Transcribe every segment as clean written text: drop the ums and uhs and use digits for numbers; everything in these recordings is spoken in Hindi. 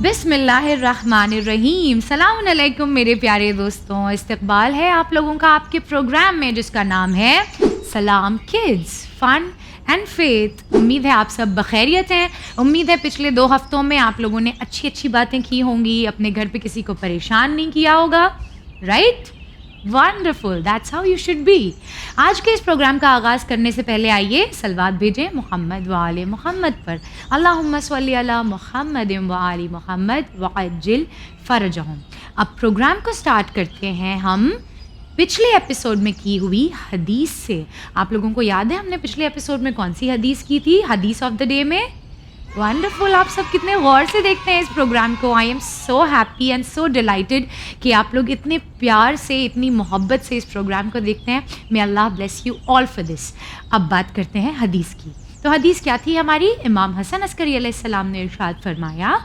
बिस्मिल्लाहिर्रहमानिर्रहीम। सलाम अलैकुम मेरे प्यारे दोस्तों, इस्तकबाल है आप लोगों का आपके प्रोग्राम में जिसका नाम है सलाम किड्स फन एंड फेथ। उम्मीद है आप सब बखैरियत हैं। उम्मीद है पिछले 2 हफ्तों में आप लोगों ने अच्छी अच्छी बातें की होंगी, अपने घर पे किसी को परेशान नहीं किया होगा, right? Wonderful, that's how you should be. आज के इस प्रोग्राम का आगाज़ करने से पहले आइए सलवात भेजें मोहम्मद व आले मोहम्मद पर। अल्लाहुम्मा सल्ली अला मोहम्मद व आली मोहम्मद वअज्जिल फरजहुम। अब प्रोग्राम को स्टार्ट करते हैं हम पिछले एपिसोड में की हुई हदीस से। आप लोगों को याद है हमने पिछले एपिसोड में कौन सी हदीस की थी? हदीस ऑफ द डे में। वंडरफुल, आप सब कितने गौर से देखते हैं इस प्रोग्राम को। I am so happy and so dilated कि आप लोग इतने प्यार से, इतनी मोहब्बत से इस प्रोग्राम को देखते हैं। May Allah bless you all for this. अब बात करते हैं हदीस की। तो हदीस क्या थी हमारी? इमाम हसन अस्करी अलैहिस्सलाम ने इरशाद फरमाया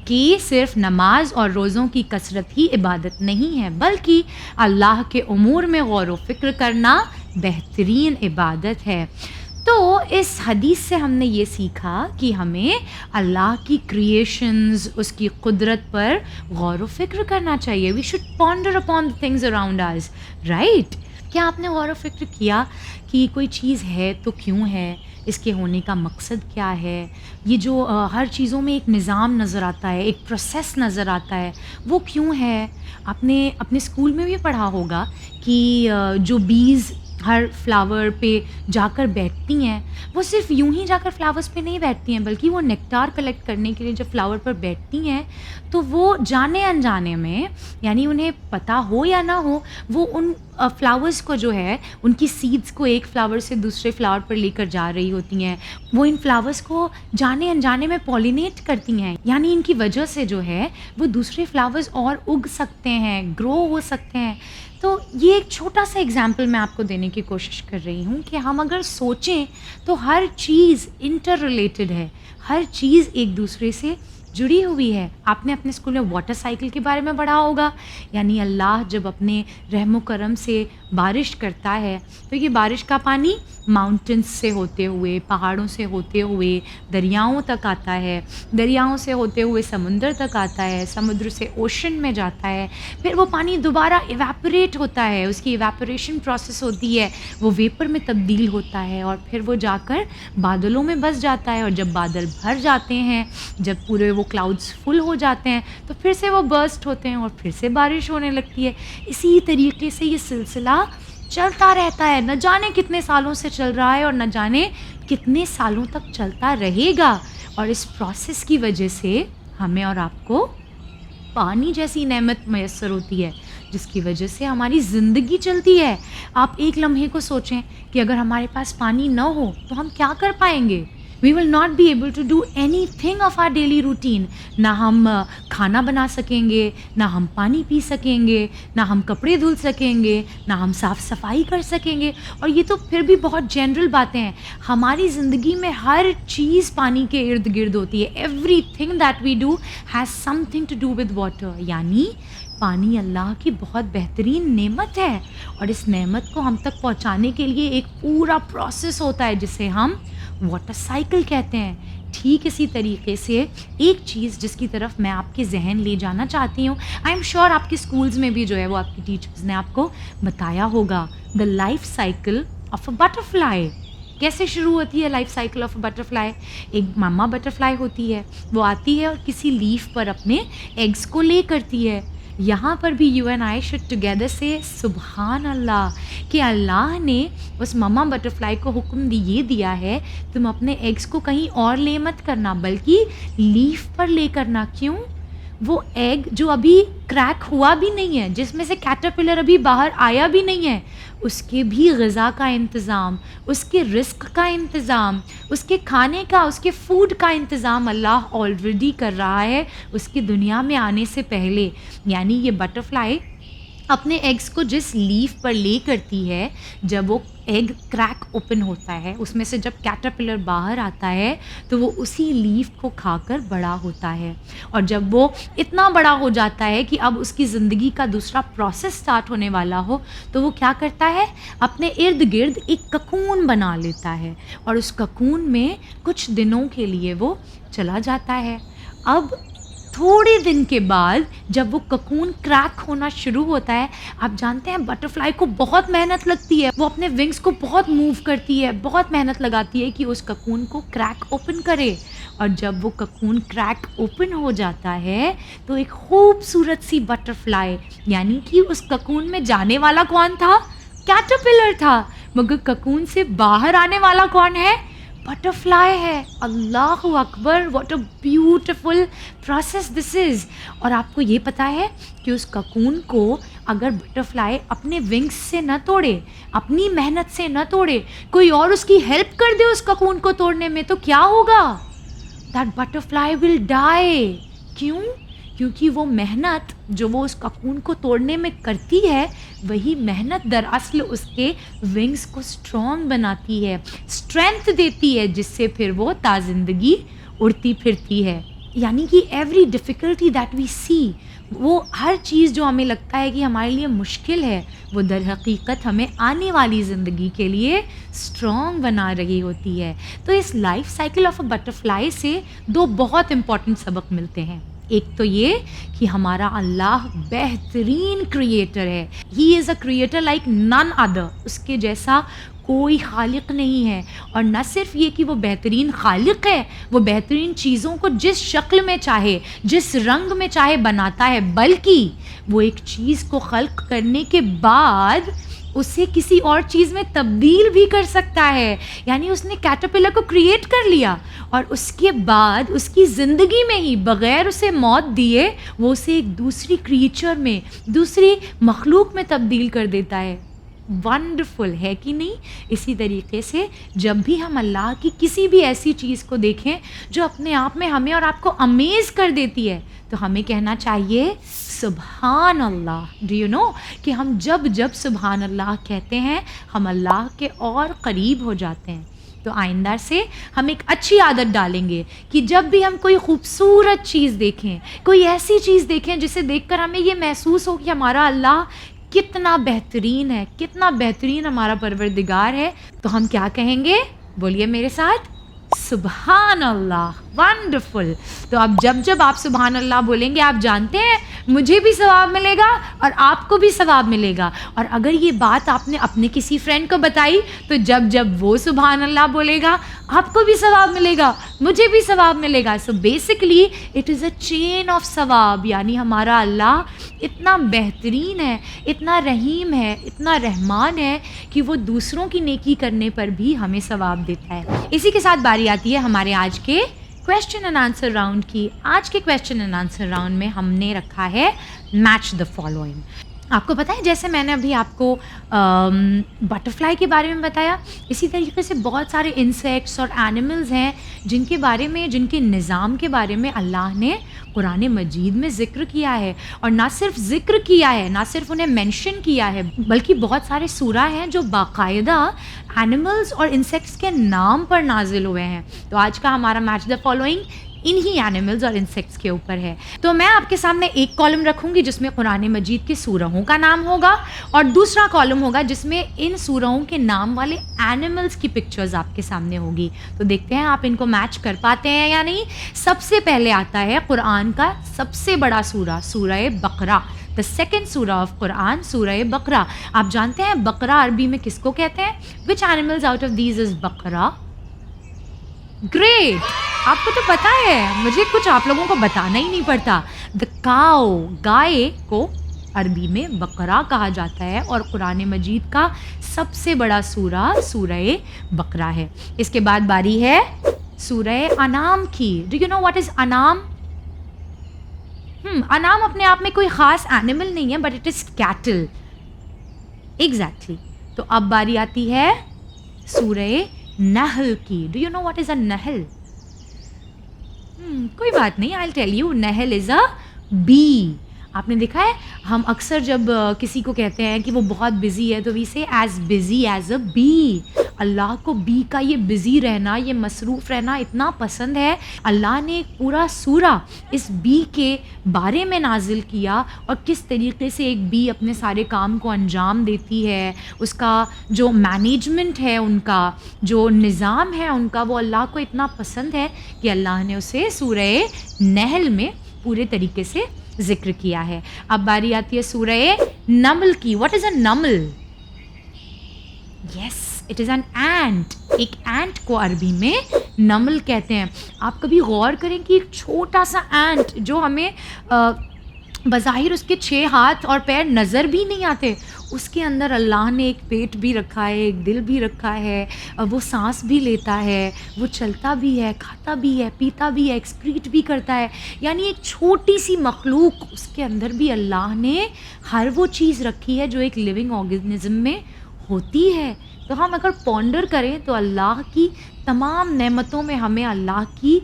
कि सिर्फ नमाज और रोज़ों की कसरत ही इबादत नहीं है, बल्कि अल्लाह के उमूर में गौर व फिक्र करना बेहतरीन इबादत है। तो इस हदीस से हमने ये सीखा कि हमें अल्लाह की क्रिएशंस, उसकी कुदरत पर गौर व फिक्र करना चाहिए। We should ponder upon the things around us, right? क्या आपने गौर व फिक्र किया कि कोई चीज़ है तो क्यों है, इसके होने का मकसद क्या है? ये जो हर चीज़ों में एक निज़ाम नज़र आता है, एक प्रोसेस नज़र आता है, वो क्यों है? आपने अपने स्कूल में भी पढ़ा होगा कि जो बीज़ हर फ्लावर पे जाकर बैठती हैं, वो सिर्फ यूं ही जाकर फ्लावर्स पे नहीं बैठती हैं, बल्कि वो नेक्टार कलेक्ट करने के लिए जब फ्लावर पर बैठती हैं तो वो जाने अनजाने में, यानी उन्हें पता हो या ना हो, वो उन फ्लावर्स को जो है, उनकी सीड्स को एक फ्लावर से दूसरे फ्लावर पर लेकर जा रही होती हैं। वो इन फ्लावर्स को जाने अनजाने में पॉलिनेट करती हैं, यानी इनकी वजह से जो है वो दूसरे फ्लावर्स और उग सकते हैं, ग्रो हो सकते हैं। तो ये एक छोटा सा एग्जाम्पल मैं आपको देने की कोशिश कर रही हूँ कि हम अगर सोचें तो हर चीज़ इंटर रिलेटेड है, हर चीज़ एक दूसरे से जुड़ी हुई है। आपने अपने स्कूल में वाटर साइकिल के बारे में पढ़ा होगा, यानी अल्लाह जब अपने रहमो करम से बारिश करता है तो ये बारिश का पानी माउंटेन्स से होते हुए, पहाड़ों से होते हुए दरियाओं तक आता है, दरियाओं से होते हुए समुंदर तक आता है, समुद्र से ओशन में जाता है, फिर वो पानी दोबारा इवेपोरेट होता है, उसकी इवेपोरेशन प्रोसेस होती है, वो वेपर में तब्दील होता है और फिर वो जाकर बादलों में बस जाता है। और जब बादल भर जाते हैं, जब पूरे वो क्लाउड्स फुल हो जाते हैं, तो फिर से वो बर्स्ट होते हैं और फिर से बारिश होने लगती है। इसी तरीके से ये सिलसिला चलता रहता है। न जाने कितने सालों से चल रहा है और न जाने कितने सालों तक चलता रहेगा। और इस प्रोसेस की वजह से हमें और आपको पानी जैसी नेमत मैसर होती है, जिसकी वजह से हमारी ज़िंदगी चलती है। आप एक लम्हे को सोचें कि अगर हमारे पास पानी न हो तो हम क्या कर पाएंगे? We will not be able to do anything of our daily routine। ना हम खाना बना सकेंगे, ना हम पानी पी सकेंगे, ना हम कपड़े धुल सकेंगे, ना हम साफ़ सफाई कर सकेंगे। और ये तो फिर भी बहुत जनरल बातें हैं। हमारी ज़िंदगी में हर चीज़ पानी के इर्द गिर्द होती है। Everything that we do has something to do with water, यानी पानी अल्लाह की बहुत बेहतरीन नेमत है। और इस नेमत को हम तक पहुँचाने के लिए एक पूरा प्रोसेस होता है जिसे हम वाटर साइकिल कहते हैं। ठीक इसी तरीके से एक चीज़ जिसकी तरफ मैं आपके जहन ले जाना चाहती हूँ, आई एम श्योर आपके स्कूल्स में भी जो है वो आपकी टीचर्स ने आपको बताया होगा, the life cycle of a butterfly. कैसे शुरू होती है life cycle of a butterfly? एक मामा बटरफ्लाई होती है, वो आती है और किसी लीफ पर अपने एग्स को ले करती है। यहाँ पर भी you and I should together से सुबहान अल्लाह, कि अल्लाह ने उस ममा बटरफ्लाई को हुक्म ये दिया है, तुम अपने एग्स को कहीं और ले मत करना, बल्कि लीफ पर ले करना। क्यों? वो एग जो अभी क्रैक हुआ भी नहीं है, जिसमें से कैटरपिलर अभी बाहर आया भी नहीं है, उसके भी ग़िज़ा का इंतज़ाम, उसके रिस्क का इंतज़ाम, उसके खाने का, उसके फूड का इंतज़ाम अल्लाह ऑलरेडी कर रहा है उसकी दुनिया में आने से पहले। यानी ये बटरफ्लाई अपने एग्स को जिस लीफ पर ले करती है, जब वो एग क्रैक ओपन होता है, उसमें से जब कैटरपिलर बाहर आता है तो वो उसी लीफ को खाकर बड़ा होता है। और जब वो इतना बड़ा हो जाता है कि अब उसकी ज़िंदगी का दूसरा प्रोसेस स्टार्ट होने वाला हो, तो वो क्या करता है? अपने इर्द गिर्द एक ककून बना लेता है और उस ककून में कुछ दिनों के लिए वो चला जाता है। अब थोड़े दिन के बाद जब वो ककून क्रैक होना शुरू होता है, आप जानते हैं बटरफ्लाई को बहुत मेहनत लगती है, वो अपने विंग्स को बहुत मूव करती है, बहुत मेहनत लगाती है कि उस ककून को क्रैक ओपन करे। और जब वो ककून क्रैक ओपन हो जाता है तो एक खूबसूरत सी बटरफ्लाई, यानी कि उस ककून में जाने वाला कौन था? कैटरपिलर था, मगर ककून से बाहर आने वाला कौन है? बटरफ्लाई है। अल्लाह अकबर, what a beautiful process this is. और आपको ये पता है कि उस ककून को अगर बटरफ्लाई अपने विंग्स से न तोड़े, अपनी मेहनत से न तोड़े, कोई और उसकी हेल्प कर दे उस ककून को तोड़ने में, तो क्या होगा? That butterfly will die. क्यों? क्योंकि वो मेहनत जो वो उस ककून को तोड़ने में करती है, वही मेहनत दरअसल उसके विंग्स को स्ट्रॉन्ग बनाती है, स्ट्रेंथ देती है, जिससे फिर वो ताज़िंदगी उड़ती फिरती है। यानी कि एवरी डिफ़िकल्टी दैट वी सी, वो हर चीज़ जो हमें लगता है कि हमारे लिए मुश्किल है, वो दर हकीकत हमें आने वाली ज़िंदगी के लिए स्ट्रॉन्ग बना रही होती है। तो इस life cycle of a butterfly से दो बहुत इम्पॉर्टेंट सबक मिलते हैं। एक तो ये कि हमारा अल्लाह बेहतरीन क्रिएटर है, he is a creator like none other, उसके जैसा कोई खालिक नहीं है। और न सिर्फ ये कि वो बेहतरीन खालिक है, वो बेहतरीन चीज़ों को जिस शक्ल में चाहे, जिस रंग में चाहे बनाता है, बल्कि वो एक चीज़ को खल्क करने के बाद उसे किसी और चीज़ में तब्दील भी कर सकता है। यानी उसने कैटरपिलर को क्रिएट कर लिया और उसके बाद उसकी ज़िंदगी में ही बग़ैर उसे मौत दिए वो उसे एक दूसरी क्रिएचर में, दूसरी मखलूक में तब्दील कर देता है। वंडरफुल है कि नहीं? इसी तरीके से जब भी हम अल्लाह की किसी भी ऐसी चीज़ को देखें जो अपने आप में हमें और आपको अमेज़ कर देती है, तो हमें कहना चाहिए सुभान अल्लाह। डू यू नो कि हम जब जब सुभान अल्लाह कहते हैं, हम अल्लाह के और करीब हो जाते हैं। तो आइंदा से हम एक अच्छी आदत डालेंगे कि जब भी हम कोई खूबसूरत चीज़ देखें, कोई ऐसी चीज़ देखें जिसे देखकर हमें ये महसूस हो कि हमारा अल्लाह कितना बेहतरीन है, कितना बेहतरीन हमारा परवरदिगार है, तो हम क्या कहेंगे? बोलिए मेरे साथ, सुभान अल्लाह। वंडरफुल। तो अब जब जब आप सुभान अल्लाह बोलेंगे, आप जानते हैं मुझे भी सवाब मिलेगा और आपको भी सवाब मिलेगा। और अगर ये बात आपने अपने किसी फ्रेंड को बताई, तो जब जब वो सुभान अल्लाह बोलेगा, आपको भी सवाब मिलेगा, मुझे भी सवाब मिलेगा। So basically it is a chain of सवाब। यानी हमारा अल्लाह इतना बेहतरीन है, इतना रहीम है, इतना रहमान है कि वो दूसरों की नेकी करने पर भी हमें सवाब देता है। इसी के साथ बारी आती है हमारे आज के क्वेश्चन एंड आंसर राउंड की। आज के क्वेश्चन एंड आंसर राउंड में हमने रखा है मैच द फॉलोइंग। आपको पता है, जैसे मैंने अभी आपको बटरफ्लाई के बारे में बताया, इसी तरीके से बहुत सारे इंसेक्ट्स और एनिमल्स हैं जिनके बारे में, जिनके निज़ाम के बारे में अल्लाह ने कुरान मजीद में ज़िक्र किया है। और ना सिर्फ ज़िक्र किया है, ना सिर्फ उन्हें मेंशन किया है, बल्कि बहुत सारे सूरा हैं जो बाकायदा एनिमल्स और इंसेक्ट्स के नाम पर नाजिल हुए हैं। तो आज का हमारा मैच द फॉलोइंग इन्हीं एनिमल्स और इंसेक्ट्स के ऊपर है। तो मैं आपके सामने एक कॉलम रखूंगी जिसमें कुरान मजीद के सूरहों का नाम होगा, और दूसरा कॉलम होगा जिसमें इन सूरहों के नाम वाले एनिमल्स की पिक्चर्स आपके सामने होगी। तो देखते हैं आप इनको मैच कर पाते हैं या नहीं। सबसे पहले आता है कुरान का सबसे बड़ा सूरा, सूरह बकरा, द सेकेंड सूरा ऑफ कुरान, सूरह बकरा। आप जानते हैं बकरा अरबी में किसको कहते हैं? Which animals out of these is बकरा? ग्रेट, आपको तो पता है, मुझे कुछ आप लोगों को बताना ही नहीं पड़ता। द काओ, गाय को अरबी में बकरा कहा जाता है, और कुरान मजीद का सबसे बड़ा सूरा सूरह बकरा है। इसके बाद बारी है सूरह अनाम की। Do you know what is अनाम? अनाम अपने आप में कोई ख़ास एनिमल नहीं है, but it is cattle. Exactly. तो अब बारी आती है सूरह नहल की। Do you know what is a नहल? कोई बात नहीं, आई विल टेल यू। नहल इज़ अ बी। आपने देखा है, हम अक्सर जब किसी को कहते हैं कि वो बहुत बिज़ी है, तो we say as busy as a bee. अल्लाह को बी का ये बिज़ी रहना, ये मसरूफ़ रहना इतना पसंद है, अल्लाह ने एक पूरा सूरा इस बी के बारे में नाजिल किया, और किस तरीके से एक बी अपने सारे काम को अंजाम देती है, उसका जो मैनेजमेंट है, उनका जो निज़ाम है उनका, वो अल्लाह को इतना पसंद है कि अल्लाह ने उसे सूरह नहल में पूरे तरीके से जिक्र किया है। अब बारी आती है सूरह नमल की। व्हाट इज अ नमल? Yes, it is an ant. एक एंट को अरबी में नमल कहते हैं। आप कभी गौर करें कि एक छोटा सा एंट जो हमें बज़ाहिर उसके 6 हाथ और पैर नज़र भी नहीं आते, उसके अंदर अल्लाह ने एक पेट भी रखा है, एक दिल भी रखा है, वो सांस भी लेता है, वो चलता भी है, खाता भी है, पीता भी है, एक्सक्रीट भी करता है। यानी एक छोटी सी मखलूक, उसके अंदर भी अल्लाह ने हर वो चीज़ रखी है जो एक लिविंग ऑर्गेनिज्म में होती है। तो हम अगर पॉन्डर करें तो अल्लाह की तमाम नेमतों में हमें अल्लाह की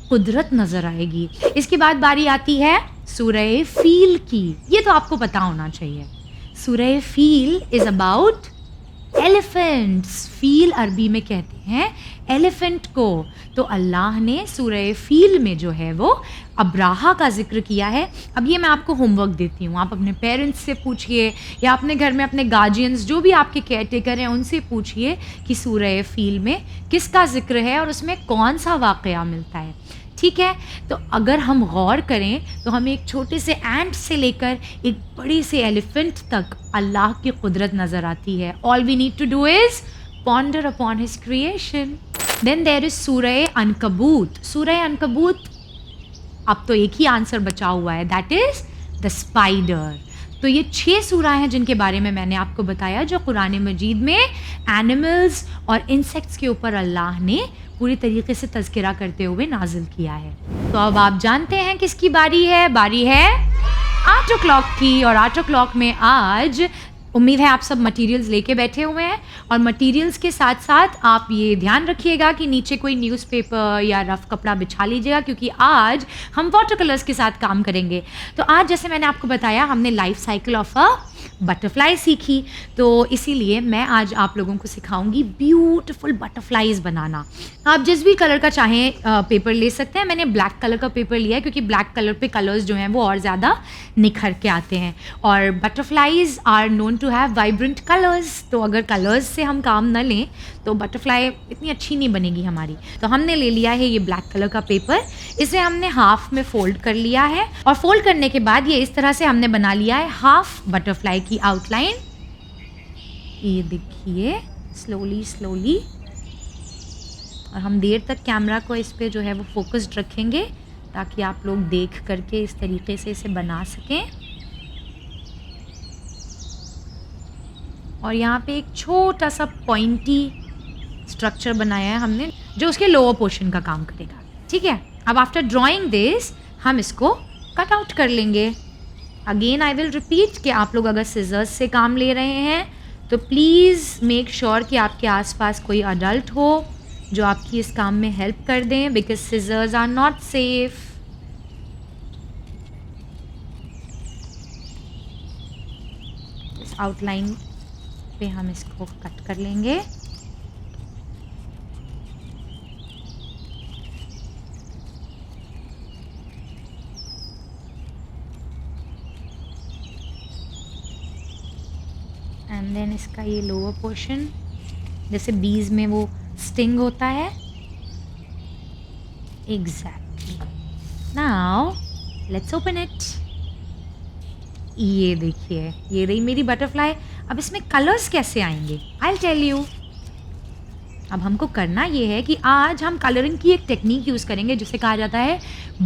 कुदरत नज़र आएगी। इसके बाद बारी आती है सूरह फील की। ये तो आपको पता होना चाहिए। सूरह feel is about elephants. Feel अरबी में कहते हैं एलिफेंट को। तो अल्लाह ने सूरह फील में जो है वो अब्राहा का जिक्र किया है। अब ये मैं आपको होमवर्क देती हूँ, आप अपने पेरेंट्स से पूछिए या अपने घर में अपने गार्जियंस जो भी आपके केयरटेकर हैं उनसे पूछिए कि सूरह फील में किसका जिक्र है और उसमें कौन सा वाक़या मिलता है। ठीक है, तो अगर हम गौर करें तो हमें एक छोटे से एंट से लेकर एक बड़े से एलिफेंट तक अल्लाह की कुदरत नज़र आती है। All we need to do is ponder upon his creation. Then there is Surah Ankabut. सूरह अनकबूत, अब तो एक ही आंसर बचा हुआ है, दैट इज़ द स्पाइडर। तो ये 6 सूरा हैं जिनके बारे में मैंने आपको बताया, जो कुरान मजीद में एनिमल्स और इंसेक्ट्स के ऊपर अल्लाह ने पूरी तरीके से तज़किरा करते हुए नाजिल किया है। तो अब आप जानते हैं किसकी बारी है? बारी है 8 o'clock की। और 8 o'clock में आज उम्मीद है आप सब मटेरियल्स लेके बैठे हुए हैं, और मटेरियल्स के साथ साथ आप ये ध्यान रखिएगा कि नीचे कोई न्यूज़पेपर या रफ कपड़ा बिछा लीजिएगा, क्योंकि आज हम वाटर कलर्स के साथ काम करेंगे। तो आज जैसे मैंने आपको बताया, हमने life cycle of a butterfly सीखी, तो इसीलिए मैं आज आप लोगों को सिखाऊंगी ब्यूटीफुल बटरफ्लाईज बनाना। आप जिस भी कलर का चाहें पेपर ले सकते हैं। मैंने ब्लैक कलर का पेपर लिया है क्योंकि ब्लैक कलर पे कलर्स जो हैं वो और ज़्यादा निखर के आते हैं, और butterflies are known to have vibrant colours. तो अगर कलर्स से हम काम न लें तो बटरफ्लाई इतनी अच्छी नहीं बनेगी हमारी। तो हमने ले लिया है ये ब्लैक कलर का पेपर, इसे हमने हाफ में फोल्ड कर लिया है, और फोल्ड करने के बाद ये इस तरह से हमने बना लिया है हाफ बटरफ्लाई की आउटलाइन। ये देखिए, स्लोली स्लोली, और हम देर तक कैमरा को इस पे जो है वो फोकस्ड रखेंगे ताकि आप लोग देख करके इस तरीके से इसे बना सकें। और यहाँ पे एक छोटा सा पॉइंटी स्ट्रक्चर बनाया है हमने जो उसके लोअर पोर्शन का काम करेगा। ठीक है, अब आफ्टर ड्राइंग दिस हम इसको कट आउट कर लेंगे। अगेन आई विल रिपीट कि आप लोग अगर सिजर्स से काम ले रहे हैं तो प्लीज़ मेक श्योर कि आपके आसपास कोई अडल्ट हो जो आपकी इस काम में हेल्प कर दें, because scissors are not safe. इस आउटलाइन पे हम इसको कट कर लेंगे। एंड देन इसका ये लोअर पोर्शन, जैसे बीज में वो स्टिंग होता है, exactly. Now let's open it. ये देखिए, ये रही मेरी बटरफ्लाई। अब इसमें कलर्स कैसे आएंगे? I will tell you. अब हमको करना ये है कि आज हम कलरिंग की एक टेक्निक यूज़ करेंगे जिसे कहा जाता है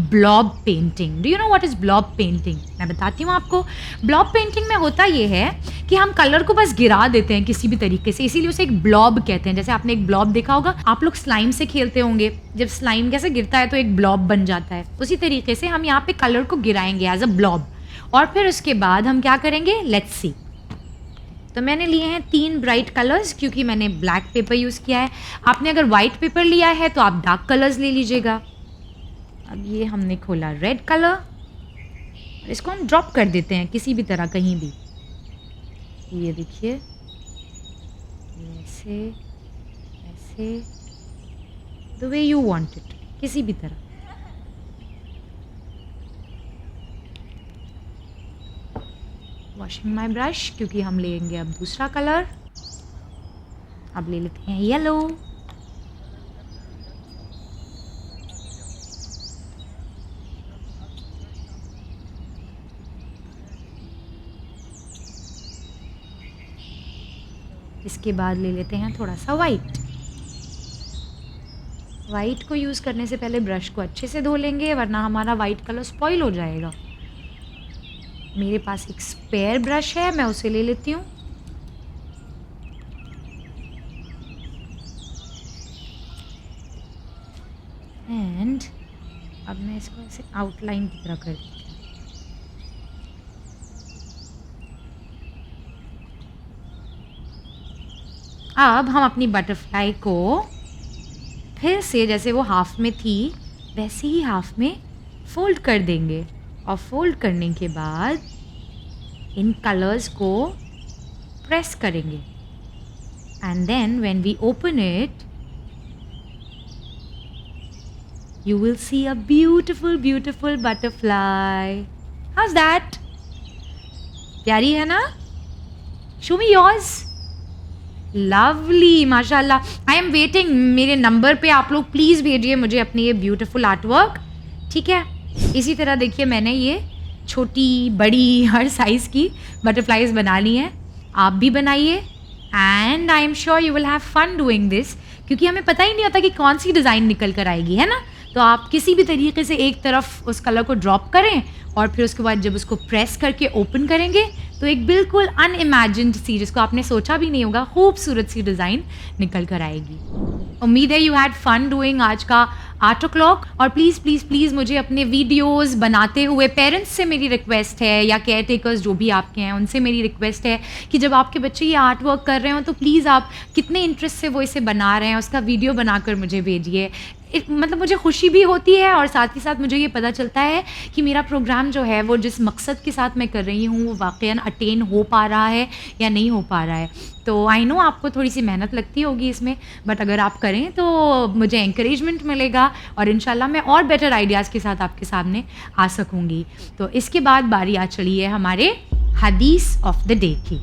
blob painting. Do you know what is blob painting? मैं बताती हूँ आपको। ब्लॉब पेंटिंग में होता ये है कि हम कलर को बस गिरा देते हैं किसी भी तरीके से, इसीलिए उसे एक ब्लॉब कहते हैं। जैसे आपने एक ब्लॉब देखा होगा, आप लोग स्लाइम से खेलते होंगे, जब स्लाइम कैसे गिरता है तो एक ब्लॉब बन जाता है, उसी तरीके से हम यहाँ पे कलर को गिराएंगे एज अ ब्लॉब। और फिर उसके बाद हम क्या करेंगे, लेट्स सी। तो मैंने लिए हैं 3 ब्राइट कलर्स क्योंकि मैंने ब्लैक पेपर यूज़ किया है। आपने अगर वाइट पेपर लिया है तो आप डार्क कलर्स ले लीजिएगा। अब ये हमने खोला रेड कलर, इसको हम ड्रॉप कर देते हैं किसी भी तरह, कहीं भी। ये देखिए, ऐसे ऐसे, the way you want it, किसी भी तरह। वॉशिंग माई ब्रश, क्योंकि हम लेंगे अब दूसरा कलर। अब ले लेते हैं येलो। इसके बाद ले लेते हैं थोड़ा सा वाइट। वाइट को यूज़ करने से पहले ब्रश को अच्छे से धो लेंगे, वरना हमारा वाइट कलर स्पॉइल हो जाएगा। मेरे पास एक स्पेयर ब्रश है, मैं उसे ले लेती हूँ। एंड अब मैं इसको ऐसे आउटलाइन की तरह कर देती हूँ। अब हम अपनी बटरफ्लाई को फिर से जैसे वो हाफ में थी वैसे ही हाफ में फोल्ड कर देंगे, और फोल्ड करने के बाद इन कलर्स को प्रेस करेंगे। And then when we open it you will see a beautiful butterfly. How's that? प्यारी है ना? Show me yours. Lovely, माशाल्लाह. I am waiting. मेरे नंबर पे आप लोग प्लीज़ भेजिए मुझे अपनी ये ब्यूटीफुल आर्टवर्क, ठीक है? इसी तरह देखिए मैंने ये छोटी बड़ी हर साइज़ की बटरफ्लाइज बना ली हैं। आप भी बनाइए and I am sure you will have fun doing this, क्योंकि हमें पता ही नहीं होता कि कौन सी डिज़ाइन निकल कर आएगी, है ना? तो आप किसी भी तरीके से एक तरफ उस कलर को ड्रॉप करें और फिर उसके बाद जब उसको प्रेस करके ओपन करेंगे तो एक बिल्कुल अनइमेजिन्ड सी, जिसको आपने सोचा भी नहीं होगा, खूबसूरत सी डिज़ाइन निकल कर आएगी। उम्मीद है यू हैड फन डूइंग आज का आर्ट क्लॉक। और प्लीज़ प्लीज़ प्लीज़ मुझे अपने वीडियोस बनाते हुए पेरेंट्स से मेरी रिक्वेस्ट है, या केयर टेकर्स जो भी आपके हैं उनसे मेरी रिक्वेस्ट है कि जब आपके बच्चे ये आर्ट वर्क कर रहे हो तो प्लीज़ आप कितने इंटरेस्ट से वो इसे बना रहे हैं उसका वीडियो बनाकर मुझे भेजिए। मतलब मुझे खुशी भी होती है और साथ ही साथ मुझे ये पता चलता है कि मेरा प्रोग्राम जो है वो जिस मकसद के साथ मैं कर रही हूँ वो वाक़ई अटेन हो पा रहा है या नहीं हो पा रहा है। तो आई नो आपको थोड़ी सी मेहनत लगती होगी इसमें, बट अगर आप करें तो मुझे एनकरेजमेंट मिलेगा और इंशाल्लाह मैं और बेटर आइडियाज़ के साथ आपके सामने आ सकूँगी। तो इसके बाद बारी आ चली है हमारे हदीस ऑफ द डे की।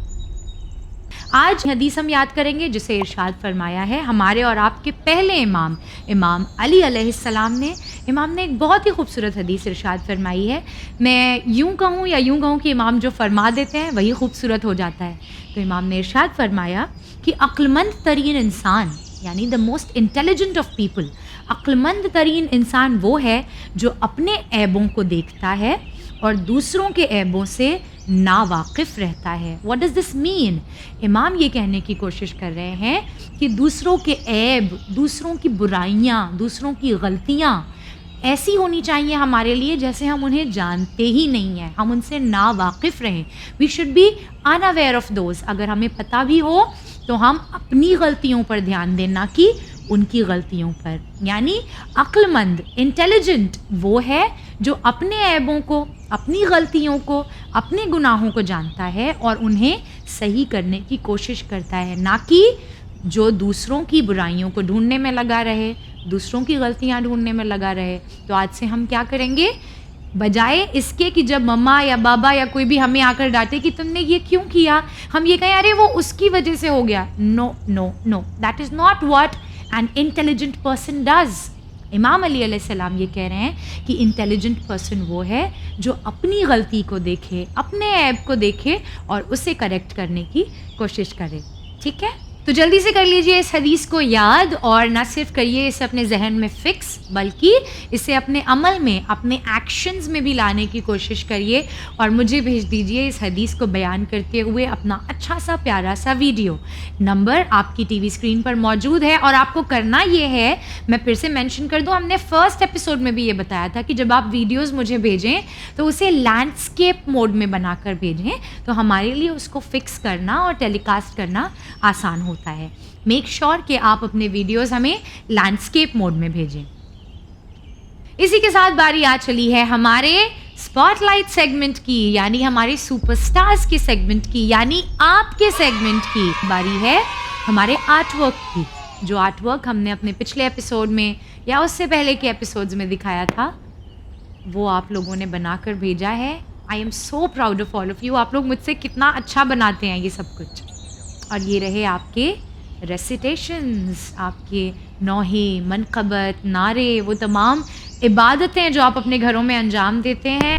आज हदीस हम याद करेंगे जिसे इरशाद फरमाया है हमारे और आपके पहले इमाम अली अलैहिस्सलाम ने। इमाम ने एक बहुत ही खूबसूरत हदीस इरशाद फरमाई है। मैं यूँ कहूँ कि इमाम जो फरमा देते हैं वही खूबसूरत हो जाता है। तो इमाम ने इरशाद फरमाया कि अक्लमंद तरीन इंसान, यानी the most intelligent of people, अक्लमंद तरीन इंसान वो है जो अपने ऐबों को देखता है और दूसरों के ऐबों से नावाकिफ़ रहता है। What does this mean? इमाम ये कहने की कोशिश कर रहे हैं कि दूसरों के ऐब, दूसरों की बुराइयाँ, दूसरों की गलतियाँ ऐसी होनी चाहिए हमारे लिए जैसे हम उन्हें जानते ही नहीं हैं, हम उनसे नावाकिफ़ रहें। We should be unaware of those. अगर हमें पता भी हो तो हम अपनी गलतियों पर ध्यान दें, ना कि उनकी गलतियों पर। यानी अक्लमंद, इंटेलिजेंट वो है जो अपने ऐबों को, अपनी गलतियों को, अपने गुनाहों को जानता है और उन्हें सही करने की कोशिश करता है, ना कि जो दूसरों की बुराइयों को ढूंढने में लगा रहे, दूसरों की गलतियां ढूंढने में लगा रहे। तो आज से हम क्या करेंगे, बजाय इसके कि जब मम्मा या बाबा या कोई भी हमें आकर डांटे कि तुमने ये क्यों किया, हम ये कहें अरे वो उसकी वजह से हो गया। No no no, that is not what an intelligent person does. Imam Ali अलैहिस्सलाम ये कह रहे हैं कि इंटेलिजेंट पर्सन वो है जो अपनी गलती को देखे, अपने ऐब को देखे और उसे करेक्ट करने की कोशिश करे। ठीक है, तो जल्दी से कर लीजिए इस हदीस को याद, और ना सिर्फ करिए इसे अपने जहन में फिक्स, बल्कि इसे अपने अमल में, अपने एक्शंस में भी लाने की कोशिश करिए और मुझे भेज दीजिए इस हदीस को बयान करते हुए अपना अच्छा सा प्यारा सा वीडियो। नंबर आपकी टीवी स्क्रीन पर मौजूद है और आपको करना ये है, मैं फिर से मेंशन कर दूं, हमने फर्स्ट एपिसोड में भी ये बताया था कि जब आप वीडियोज़ मुझे भेजें तो उसे लैंडस्केप मोड में बनाकर भेजें, तो हमारे लिए उसको फिक्स करना और टेलीकास्ट करना आसान होता है। मेक श्योर कि आप अपने वीडियोस हमें लैंडस्केप मोड में भेजें। इसी के साथ बारी आ चली है हमारे स्पॉटलाइट सेगमेंट की, यानी हमारे सुपरस्टार्स के सेगमेंट की, यानी आपके सेगमेंट की बारी है हमारे आर्टवर्क की। जो आर्टवर्क हमने अपने पिछले एपिसोड में या उससे पहले के एपिसोड्स में दिखाया था वो आप लोगों ने बनाकर भेजा है। I am so proud of all of you. आप लोग मुझसे कितना अच्छा बनाते हैं ये सब कुछ। और ये रहे आपके रेसिटेशंस, आपके नौहे, मनक़बत, नारे, वो तमाम इबादतें जो आप अपने घरों में अंजाम देते हैं।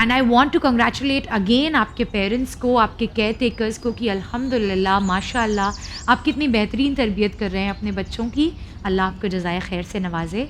And I want to congratulate again आपके पेरेंट्स को, आपके केयर टेकर्स को कि अल्हम्दुलिल्लाह माशाल्लाह आप कितनी बेहतरीन तरबियत कर रहे हैं अपने बच्चों की. अल्लाह आपको जज़ाए खैर से नवाजे.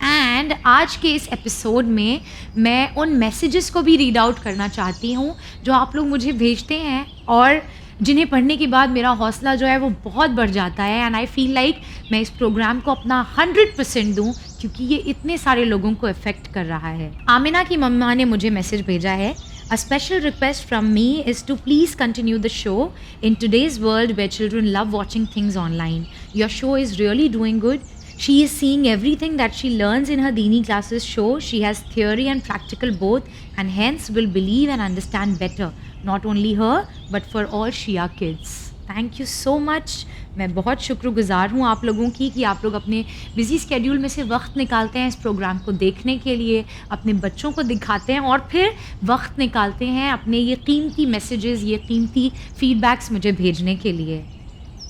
एंड आज के इस एपिसोड में मैं उन मैसेजेस को भी रीड आउट करना चाहती हूँ जो आप लोग मुझे भेजते हैं और जिन्हें पढ़ने के बाद मेरा हौसला जो है वो बहुत बढ़ जाता है. एंड आई फील लाइक मैं इस प्रोग्राम को अपना 100% दूँ क्योंकि ये इतने सारे लोगों को इफ़ेक्ट कर रहा है. आमिना की मम्मा ने मुझे मैसेज भेजा है. A special request from me is to please continue the show in today's world where children love watching things online. Your show is really doing good. She is seeing everything that she learns in her Dini classes show. She has theory and practical both and hence will believe and understand better. Not only her but for all Shia kids. Thank you so much. मैं बहुत शुक्रगुज़ार हूँ आप लोगों की कि आप लोग अपने बिज़ी स्केड्यूल में से वक्त निकालते हैं इस प्रोग्राम को देखने के लिए, अपने बच्चों को दिखाते हैं और फिर वक्त निकालते हैं अपने ये कीमती मैसेजेस, ये कीमती फीडबैक्स मुझे भेजने के लिए.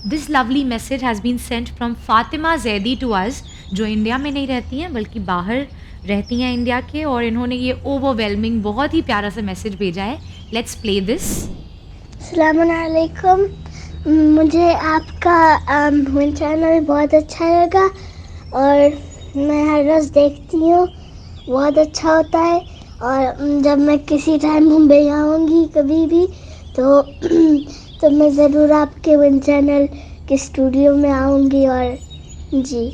This lovely message has been sent from Fatima Zaidi to us, जो इंडिया में नहीं रहती हैं बल्कि बाहर रहती हैं इंडिया के, और इन्होंने ये ओवरवेलमिंग बहुत ही प्यारा सा मैसेज भेजा है. Let's play this. अस्सलाम वालेकुम. मुझे आपका चैनल बहुत अच्छा लगा और मैं हर रोज़ देखती हूँ, बहुत अच्छा होता है. और जब मैं किसी टाइम मुंबई आऊँगी कभी भी तो मैं ज़रूर आपके वन चैनल के स्टूडियो में आऊँगी. और जी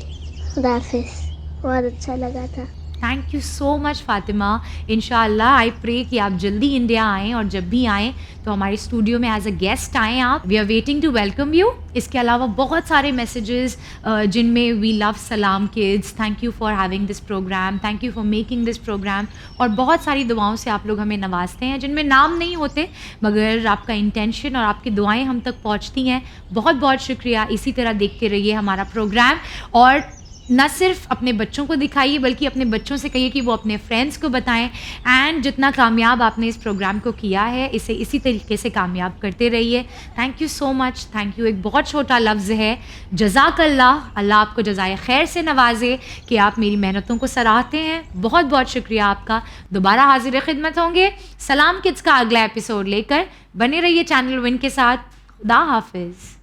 खुदा हाफिज़. बहुत अच्छा लगा था. Thank you so much Fatima. इंशाल्लाह आई प्रे कि आप जल्दी इंडिया आएँ और जब भी आएँ तो हमारे स्टूडियो में एज अ गेस्ट आएँ आप. We are waiting to welcome you. इसके अलावा बहुत सारे मैसेजेस जिनमें we love Salam kids, thank you for having this programme, thank you for making this programme, और बहुत सारी दुआओं से आप लोग हमें नवाजते हैं जिनमें नाम नहीं होते मगर आपका इंटेंशन और आपकी दुआएं हम तक पहुंचती हैं. बहुत बहुत शुक्रिया. इसी तरह देखते रहिए हमारा प्रोग्राम और न सिर्फ अपने बच्चों को दिखाइए बल्कि अपने बच्चों से कहिए कि वो अपने फ्रेंड्स को बताएं. एंड जितना कामयाब आपने इस प्रोग्राम को किया है इसे इसी तरीके से कामयाब करते रहिए. Thank you so much. Thank you एक बहुत छोटा लफ्ज़ है, जज़ाकल्लाह. अल्लाह आपको जज़ाए खैर से नवाजे कि आप मेरी मेहनतों को सराहते हैं. बहुत बहुत शुक्रिया आपका. दोबारा हाजिर खिदमत होंगे सलाम किड्स का अगला एपिसोड लेकर. बने रहिए चैनल विन के साथ. खुदा हाफिज़.